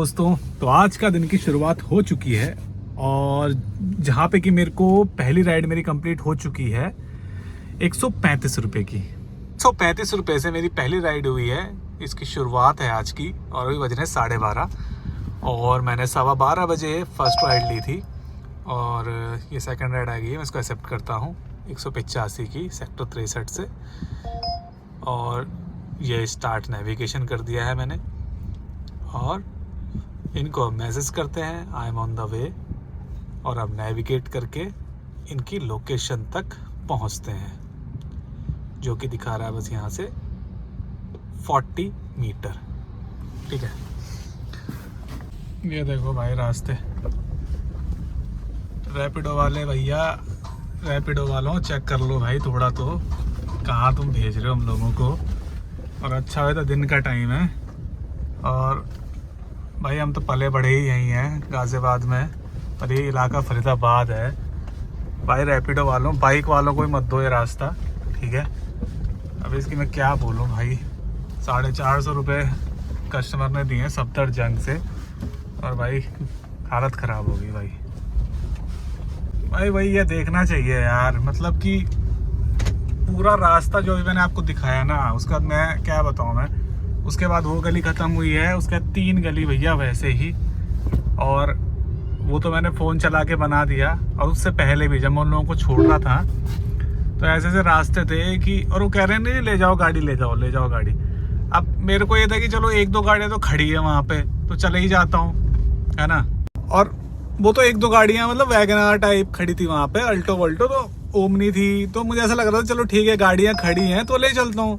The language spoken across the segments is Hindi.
दोस्तों, तो आज का दिन की शुरुआत हो चुकी है और जहाँ पे कि मेरे को पहली राइड मेरी कंप्लीट हो चुकी है 135 रुपये की। 135 रुपये से मेरी पहली राइड हुई है। इसकी शुरुआत है आज की और अभी बज रहे हैं 12:30 और मैंने 12:15 बजे फर्स्ट राइड ली थी और ये सेकंड राइड आ गई है। मैं इसको एक्सेप्ट करता हूँ 185 की सेक्टर 63 से और ये स्टार्ट नेविगेशन कर दिया है मैंने और इनको मैसेज करते हैं I am on the way और अब नेविगेट करके इनकी लोकेशन तक पहुंचते हैं जो कि दिखा रहा है बस यहाँ से 40 मीटर। ठीक है, ये देखो भाई रास्ते। रैपिडो वाले भैया, रैपिडो वालों चेक कर लो भाई थोड़ा तो कहाँ तुम भेज रहे हो हम लोगों को। और अच्छा है तो दिन का टाइम है और भाई हम तो पले बड़े ही यहीं हैं गाज़ियाबाद में, पर ये इलाका फरीदाबाद है। भाई रैपिडो वालों, बाइक वालों को ही मत दो ये रास्ता, ठीक है। अब इसकी मैं क्या बोलूँ भाई, 450 रुपये कस्टमर ने दिए हैं सफदरजंग से और भाई हालत ख़राब होगी भाई ये देखना चाहिए यार। मतलब कि पूरा रास्ता जो भी मैंने आपको दिखाया ना, उसका मैं क्या बताऊँ मैं। उसके बाद वो गली ख़त्म हुई है, उसके बाद 3 गली भैया वैसे ही, और वो तो मैंने फ़ोन चला के बना दिया। और उससे पहले भी जब मैं उन लोगों को छोड़ रहा था तो ऐसे ऐसे रास्ते थे कि, और वो कह रहे हैं नहीं ले जाओ गाड़ी, ले जाओ गाड़ी। अब मेरे को ये था कि चलो 1-2 गाड़ियाँ तो खड़ी है वहाँ पे तो चले ही जाता हूँ, है ना। और वो तो 1-2 गाड़ियाँ मतलब वैगनआर टाइप खड़ी थी वहाँ पे, अल्टो वल्टो तो ओमनी थी, तो मुझे ऐसा लग रहा था चलो ठीक है गाड़ियाँ खड़ी हैं तो ले चलता हूँ।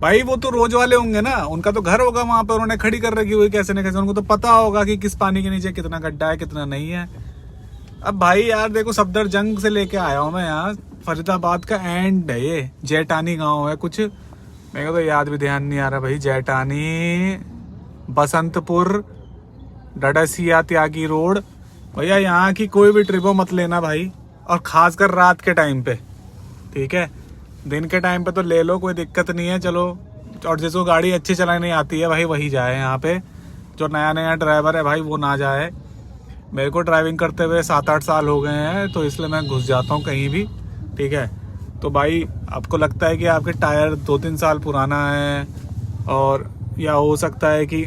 भाई वो तो रोज वाले होंगे ना, उनका तो घर होगा वहां पर, उन्होंने खड़ी कर रखी हुई कैसे न कैसे, उनको तो पता होगा कि किस पानी के नीचे कितना गड्ढा है कितना नहीं है। अब भाई यार देखो सफदरजंग से लेके आया हूँ मैं यहाँ, फरीदाबाद का एंड है ये, जैटानी गांव है कुछ, मेरे को तो याद भी ध्यान नहीं आ रहा भाई। जैटानी, बसंतपुर, डडसिया, त्यागी रोड। भैया यहाँ की कोई भी ट्रिपो मत लेना भाई, और खासकर रात के टाइम पे, ठीक है। दिन के टाइम पे तो ले लो, कोई दिक्कत नहीं है, चलो। और जिसको गाड़ी अच्छी चलानी आती है भाई वही जाए यहाँ पे, जो नया नया ड्राइवर है भाई वो ना जाए। मेरे को ड्राइविंग करते हुए 7-8 साल हो गए हैं तो इसलिए मैं घुस जाता हूँ कहीं भी, ठीक है। तो भाई आपको लगता है कि आपके टायर 2-3 साल पुराना है, और या हो सकता है कि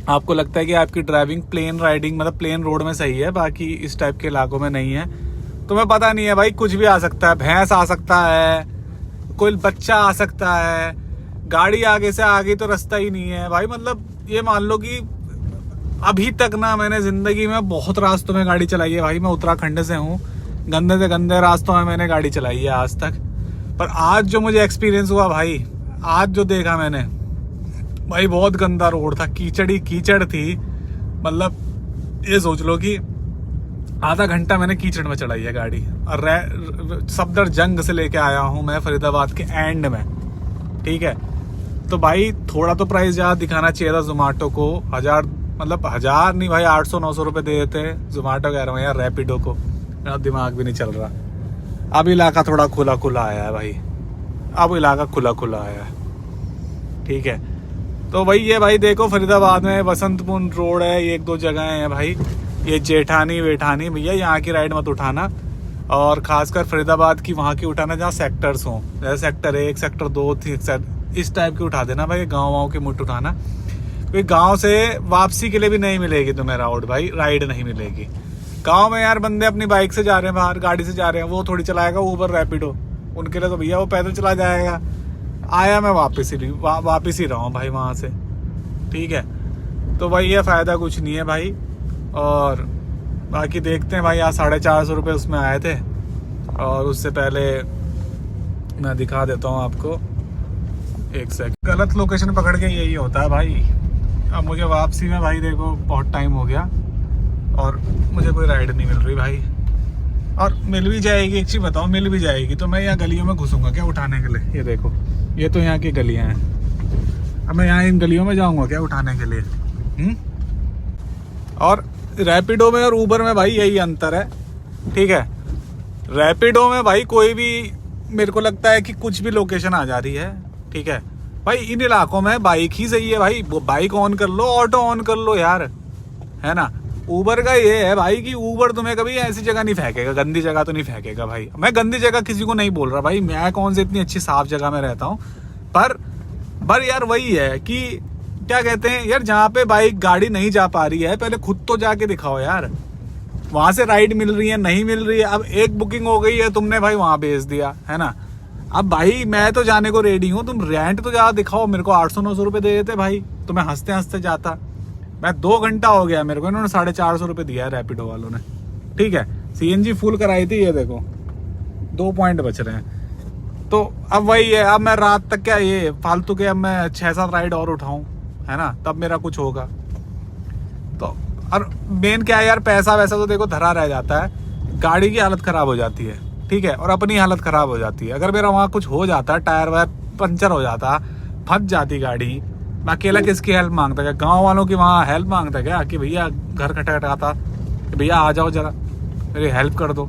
आपको लगता है कि आपकी ड्राइविंग प्लेन राइडिंग मतलब प्लेन रोड में सही है, बाकी इस टाइप के इलाकों में नहीं है। तुम्हें पता नहीं है भाई, कुछ भी आ सकता है, भैंस आ सकता है, कोई बच्चा आ सकता है, गाड़ी आगे से आ गई तो रास्ता ही नहीं है भाई। मतलब ये मान लो कि अभी तक ना मैंने जिंदगी में बहुत रास्तों में गाड़ी चलाई है भाई। मैं उत्तराखंड से हूँ, गंदे से गंदे रास्तों में मैंने गाड़ी चलाई है आज तक, पर आज जो मुझे एक्सपीरियंस हुआ भाई, आज जो देखा मैंने भाई, बहुत गंदा रोड था, कीचड़ ही कीचड़ थी। मतलब ये सोच लो कि आधा घंटा मैंने कीचड़ में चढ़ाई है गाड़ी, और सफदरजंग से लेके आया हूँ मैं फरीदाबाद के एंड में, ठीक है। तो भाई थोड़ा तो प्राइस ज़्यादा दिखाना चाहिए था जोमेटो को। 1000 नहीं भाई, 800-900 रुपये दे देते जोमेटो, कह रहा हूँ यार रैपिडो को, मेरा दिमाग भी नहीं चल रहा। अब इलाका थोड़ा खुला खुला आया है भाई, अब इलाका खुला खुला आया है, ठीक है। तो वही है भाई, देखो फरीदाबाद में बसंतपुर रोड है, 1-2 जगह हैं भाई। ये जेठानी वेठानी भैया यहाँ की राइड मत उठाना, और खासकर फरीदाबाद की वहाँ की उठाना जहाँ सेक्टर्स हों, जैसे सेक्टर 1, सेक्टर 2, 3 इस टाइप की उठा देना भाई। गाँव के मुट उठाना, क्योंकि गाँव से वापसी के लिए भी नहीं मिलेगी तुम्हें राउड भाई, राइड नहीं मिलेगी। गाँव में यार बंदे अपनी बाइक से जा रहे हैं बाहर, गाड़ी से जा रहे हैं, वो थोड़ी चलाएगा ऊबर रैपिडो, उनके लिए तो भैया वो पैदल चला जाएगा। आया मैं वापस ही रहा हूँ भाई वहाँ से, ठीक है। तो भाई ये फ़ायदा कुछ नहीं है भाई। और बाकी देखते हैं भाई, आज 450 रुपये उसमें आए थे, और उससे पहले मैं दिखा देता हूँ आपको, एक सेकंड। गलत लोकेशन पकड़ के यही होता है भाई। अब मुझे वापसी में भाई देखो बहुत टाइम हो गया और मुझे कोई राइड नहीं मिल रही भाई, और मिल भी जाएगी, एक चीज़ बताओ, मिल भी जाएगी तो मैं यहाँ गलियों में घुसूंगा क्या उठाने के लिए। ये देखो, ये तो यहाँ की गलियाँ हैं, अब मैं यहाँ इन गलियों में जाऊँगा क्या उठाने के लिए। और रैपिडो में और ऊबर में भाई यही अंतर है, ठीक है। रैपिडो में भाई कोई भी, मेरे को लगता है कि कुछ भी लोकेशन आ जा रही है, ठीक है, भाई इन इलाकों में बाइक ही सही है भाई, बाइक ऑन कर लो, ऑटो ऑन कर लो यार, है ना। ऊबर का ये है भाई कि ऊबर तुम्हें कभी ऐसी जगह नहीं फेंकेगा, गंदी जगह तो नहीं फेंकेगा भाई। मैं गंदी जगह किसी को नहीं बोल रहा भाई, मैं कौन से इतनी अच्छी साफ जगह में रहता हूँ, पर यार वही है कि क्या कहते हैं यार, जहाँ पे बाइक गाड़ी नहीं जा पा रही है पहले खुद तो जाके दिखाओ यार। वहां से राइड मिल रही है, नहीं मिल रही है, अब एक बुकिंग हो गई है, तुमने भाई वहां भेज दिया, है ना। अब भाई मैं तो जाने को रेडी हूँ, तुम रेंट तो ज्यादा दिखाओ। मेरे को 800-900 रुपए दे देते भाई, तो मैं हंसते हंसते जाता। मैं 2 घंटा हो गया मेरे को, इन्होंने 450 रुपये दिया है रैपिडो वालों ने, ठीक है। CNG फुल कराई थी, ये देखो 2 पॉइंट बच रहे हैं। तो अब वही है, अब मैं रात तक क्या ये फालतू के, अब मैं 6-7 राइड और उठाऊं, है ना, तब मेरा कुछ होगा। तो और मेन क्या है यार, पैसा वैसा तो देखो धरा रह जाता है, गाड़ी की हालत खराब हो जाती है, ठीक है, और अपनी हालत खराब हो जाती है। अगर मेरा वहाँ कुछ हो जाता, टायर वायर पंचर हो जाता, फंस जाती गाड़ी, मैं अकेला किसकी हेल्प मांगता? क्या गांव वालों की वहाँ हेल्प मांगता क्या कि भैया घर खटखटाता कि भैया आ जाओ जरा मेरी हेल्प कर दो?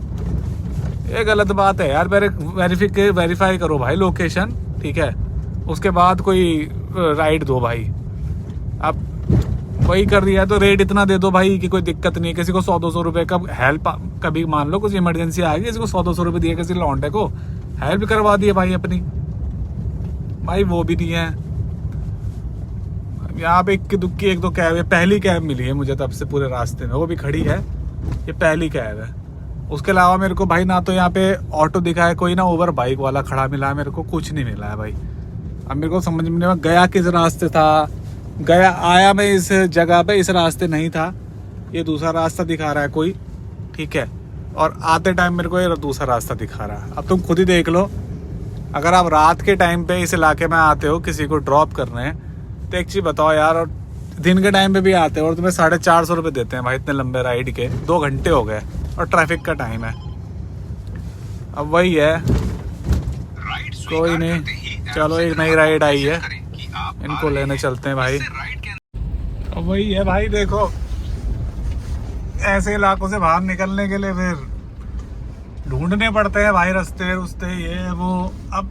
ये गलत बात है यार। वेरीफाई करो भाई लोकेशन, ठीक है, उसके बाद कोई राइड दो भाई। अब वही कर दिया तो रेट इतना दे दो भाई कि कोई दिक्कत नहीं है। किसी को 100-200 रुपए का हेल्प, कभी मान लो कुछ इमरजेंसी आ गई, किसी को 100-200 रुपए दिए, किसी लौंडे को हेल्प करवा दिए भाई अपनी, भाई वो भी नहीं है। यहाँ पे इक्की दुक्की 1-2 कैब है, पहली कैब मिली है मुझे तब से पूरे रास्ते में, वो भी खड़ी है, ये पहली कैब है। उसके अलावा मेरे को भाई ना तो यहाँ पे ऑटो दिखा है कोई, ना ओवर बाइक वाला खड़ा मिला है, मेरे को कुछ नहीं मिला है भाई। अब मेरे को समझ में नहीं, गया किस रास्ते था, गया आया मैं इस जगह पे, इस रास्ते नहीं था, ये दूसरा रास्ता दिखा रहा है कोई, ठीक है, और आते टाइम मेरे को ये दूसरा रास्ता दिखा रहा है। अब तुम खुद ही देख लो, अगर आप रात के टाइम पे इस इलाके में आते हो किसी को ड्रॉप करने, तो एक चीज़ बताओ यार, और दिन के टाइम पे भी आते हो और तुम्हें 450 रुपये देते हैं भाई इतने लंबे राइड के, 2 घंटे हो गए और ट्रैफिक का टाइम है। अब वही है, कोई नहीं, चलो एक नई राइड आई है, इनको लेने चलते हैं भाई। अब वही है भाई, देखो ऐसे इलाकों से बाहर निकलने के लिए फिर ढूंढने पड़ते हैं भाई रास्ते रुस्ते, ये वो। अब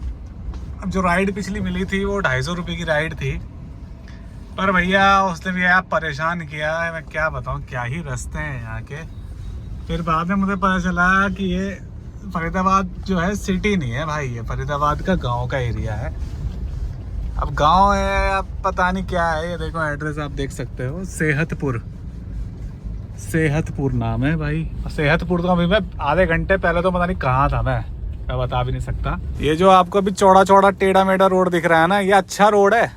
जो राइड पिछली मिली थी वो 250 रुपये की राइड थी, पर भैया उसने भी यार परेशान किया है, मैं क्या बताऊँ, क्या ही रास्ते हैं यहाँ के। फिर बाद में मुझे पता चला कि ये फरीदाबाद जो है सिटी नहीं है भाई, ये फरीदाबाद का गांव का एरिया है। अब गांव है, अब पता नहीं क्या है, ये देखो एड्रेस आप देख सकते हो, सेहतपुर नाम है भाई। सेहतपुर तो अभी मैं आधे घंटे पहले तो पता नहीं कहाँ था, मैं बता भी नहीं सकता। ये जो आपको अभी चौड़ा चौड़ा टेढ़ा मेढ़ा रोड दिख रहा है ना, ये अच्छा रोड है।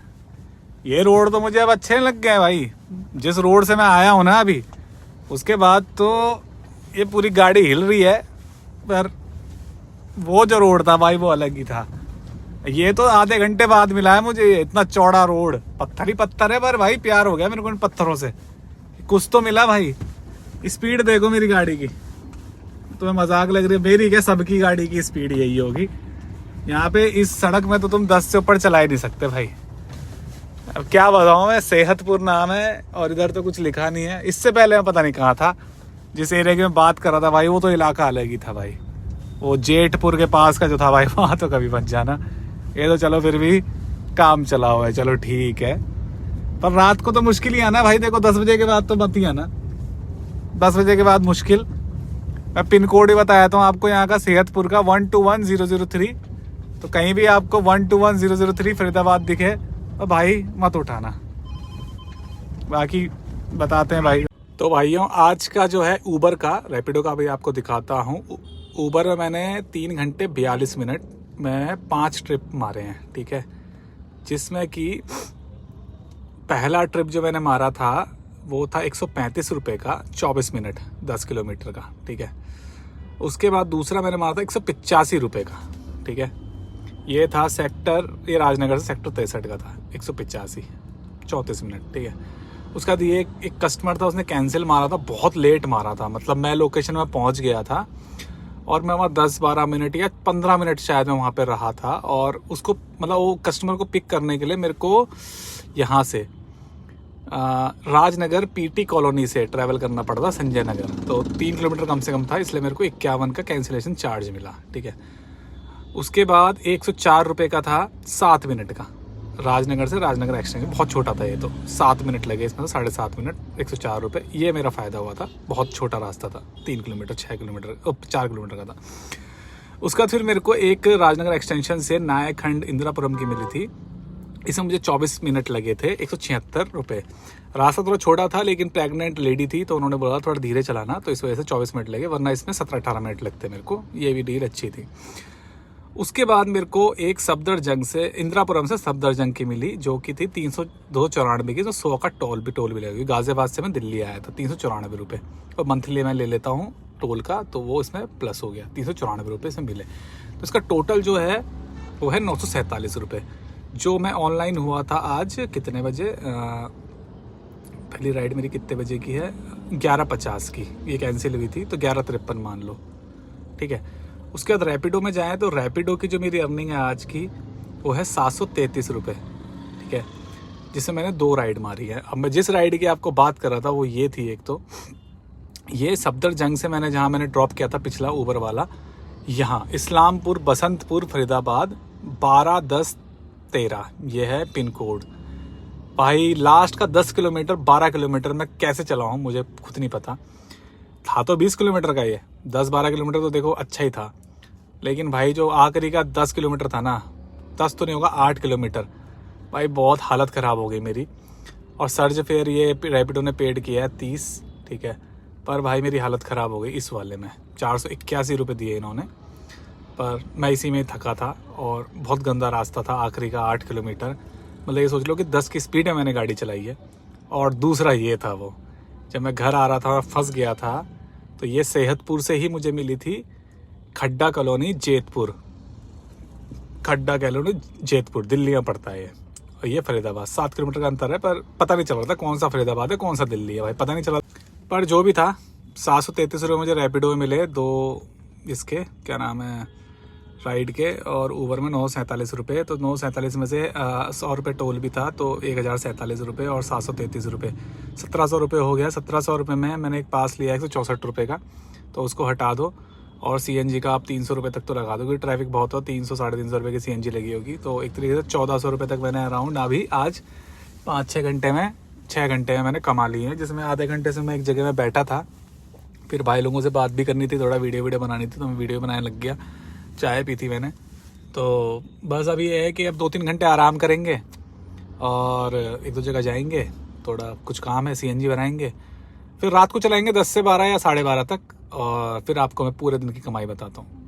ये रोड तो मुझे अब अच्छे लग गए भाई, जिस रोड से मैं आया हूँ ना अभी, उसके बाद तो ये पूरी गाड़ी हिल रही है। पर वो जो रोड था भाई वो अलग ही था। ये तो आधे घंटे बाद मिला है मुझे, इतना चौड़ा रोड, पत्थर ही पत्थर है, पर भाई प्यार हो गया मेरे को इन पत्थरों से, कुछ तो मिला भाई। स्पीड देखो मेरी गाड़ी की, तुम्हें मजाक लग रही है? मेरी क्या, सबकी गाड़ी की स्पीड यही होगी। यहाँ पे इस सड़क में तो तुम 10 से ऊपर चला ही नहीं सकते भाई। अब क्या बताऊँ मैं, सेहतपुर नाम है और इधर तो कुछ लिखा नहीं है। इससे पहले मैं पता नहीं कहाँ था, जिस एरिया की मैं बात कर रहा था भाई, वो तो इलाका अलग ही था भाई। वो जेठपुर के पास का जो था भाई, वहाँ तो कभी मत जाना। ये तो चलो फिर भी काम चला हुआ है, चलो ठीक है, पर रात को तो मुश्किल ही आना भाई। देखो 10 बजे के बाद तो मत ही आना, 10 बजे के बाद मुश्किल। मैं पिन कोड ही बताया था आपको यहाँ का, सेहतपुर का 121003। तो कहीं भी आपको 121003 फरीदाबाद दिखे तो भाई मत उठाना। बाकी बताते हैं भाई। तो भाइयों आज का जो है ऊबर का, रैपिडो का भी आपको दिखाता हूँ। ऊबर में मैंने 3 घंटे 42 मिनट में 5 ट्रिप मारे हैं, ठीक है, जिसमें कि पहला ट्रिप जो मैंने मारा था वो था 135 रुपये का 24 मिनट 10 किलोमीटर का, ठीक है। उसके बाद दूसरा मैंने मारा था 185 रुपये का, ठीक है। ये था सेक्टर, ये राजनगर से सेक्टर 63 का था, 185 34 मिनट, ठीक है। उसके बाद ये एक कस्टमर था, उसने कैंसिल मारा था, बहुत लेट मारा था, मतलब मैं लोकेशन में पहुंच गया था और मैं वहाँ 10-12 मिनट या 15 मिनट शायद मैं वहाँ पे रहा था। और उसको मतलब वो कस्टमर को पिक करने के लिए मेरे को यहाँ से राजनगर पीटी कॉलोनी से ट्रैवल करना पड़ता संजय नगर, तो 3 किलोमीटर कम से कम था, इसलिए मेरे को 51 का कैंसिलेशन चार्ज मिला, ठीक है। उसके बाद 104 रुपये का था 7 मिनट का, राजनगर से राजनगर एक्सचेंज, बहुत छोटा था ये तो, 7 मिनट लगे इसमें, तो 7.5 मिनट, 104 रुपये, ये मेरा फ़ायदा हुआ था। बहुत छोटा रास्ता था, 3 किलोमीटर 6 किलोमीटर 4 किलोमीटर का था। उसका फिर मेरे को एक राजनगर एक्सटेंशन से नायखंड इंदिरापुरम की मिली थी, इसमें मुझे 24 मिनट लगे थे, 176 रुपये। रास्ता थोड़ा छोटा था, लेकिन प्रेग्नेंट लेडी थी तो उन्होंने बोला थोड़ा धीरे चलाना, तो इस वजह से 24 मिनट लगे, वरना इसमें 17-18 मिनट लगते मेरे को। ये भी डील अच्छी थी। उसके बाद मेरे को एक सफदरजंग से, इंदिरापुरम से सफदरजंग की मिली, जो कि थी 394 की, तो 100 का टोल भी लगेगी। गाजियाबाद से मैं दिल्ली आया था, 394 रुपये, और मंथली मैं ले लेता हूँ टोल का, तो वो इसमें प्लस हो गया, 394 रुपये से मिले। तो इसका टोटल जो है वो है 947 रुपये। जो मैं ऑनलाइन हुआ था आज कितने बजे, पहली राइड मेरी कितने बजे की है, 11:50 की, ये कैंसिल हुई थी, तो 11:53 मान लो, ठीक है। उसके बाद रैपिडो में जाएँ तो रैपिडो की जो मेरी अर्निंग है आज की, वो है 733 रुपये, ठीक है, जिससे मैंने 2 राइड मारी है। अब मैं जिस राइड की आपको बात कर रहा था वो ये थी, एक तो ये सफदरजंग से मैंने, जहाँ मैंने ड्रॉप किया था पिछला ऊबर वाला, यहाँ इस्लामपुर बसंतपुर फरीदाबाद 12-10-13 ये है पिन कोड। भाई लास्ट का 10 किलोमीटर 12 किलोमीटर मैं कैसे चला हूँ मुझे खुद नहीं पता। था तो 20 किलोमीटर का, ये 10-12 किलोमीटर तो देखो अच्छा ही था, लेकिन भाई जो आखिरी का 10 किलोमीटर था ना, 10 तो नहीं होगा, 8 किलोमीटर, भाई बहुत हालत ख़राब हो गई मेरी। और सर्ज फेयर ये रैपिडो ने पेड किया है 30, ठीक है, पर भाई मेरी हालत ख़राब हो गई इस वाले में। 481 रुपये दिए इन्होंने, पर मैं इसी में थका था, और बहुत गंदा रास्ता था आखिरी का 8 किलोमीटर। मतलब ये सोच लो कि 10 की स्पीड में मैंने गाड़ी चलाई है। और दूसरा ये था, वो जब मैं घर आ रहा था फंस गया था, तो ये सेहतपुर से ही मुझे मिली थी, खड्डा कॉलोनी जेतपुर, खड्डा कॉलोनी जेतपुर, दिल्ली में पड़ता है ये, और ये फरीदाबाद। 7 किलोमीटर का अंतर है, पर पता नहीं चल रहा था कौन सा फरीदाबाद है कौन सा दिल्ली है, भाई पता नहीं चला। पर जो भी था, 733 रुपये मुझे रैपिडो में मिले, 2 इसके क्या नाम है राइड के, और ऊबर में 947 रुपये। तो 947 में से 100 रुपये टोल भी था, तो 1047 रुपये और 733 रुपये, 1700 रुपये हो गया। 1700 रुपये में मैंने एक पास लिया 164 रुपये का, तो उसको हटा दो, और CNG का आप 300 रुपये तक तो लगा दो, क्योंकि ट्रैफिक बहुत हो, 300-350 रुपये की CNG लगी होगी, तो एक तरीके से 1400 रुपये तक मैंने अराउंड अभी आज 5-6 घंटे में, 6 घंटे में मैंने कमा लिए हैं, जिसमें आधे घंटे से मैं एक जगह में बैठा था, फिर भाई लोगों से बात भी करनी थी, थोड़ा वीडियो बनानी थी, तो मैं वीडियो बनाने लग गया, चाय पी थी मैंने। तो बस अभी ये है कि अब 2-3 घंटे आराम करेंगे, और 1-2 जगह जाएंगे, थोड़ा कुछ काम है, CNG बनाएंगे, फिर रात को चलाएंगे 10 से 12 या 12:30 तक, और फिर आपको मैं पूरे दिन की कमाई बताता हूँ।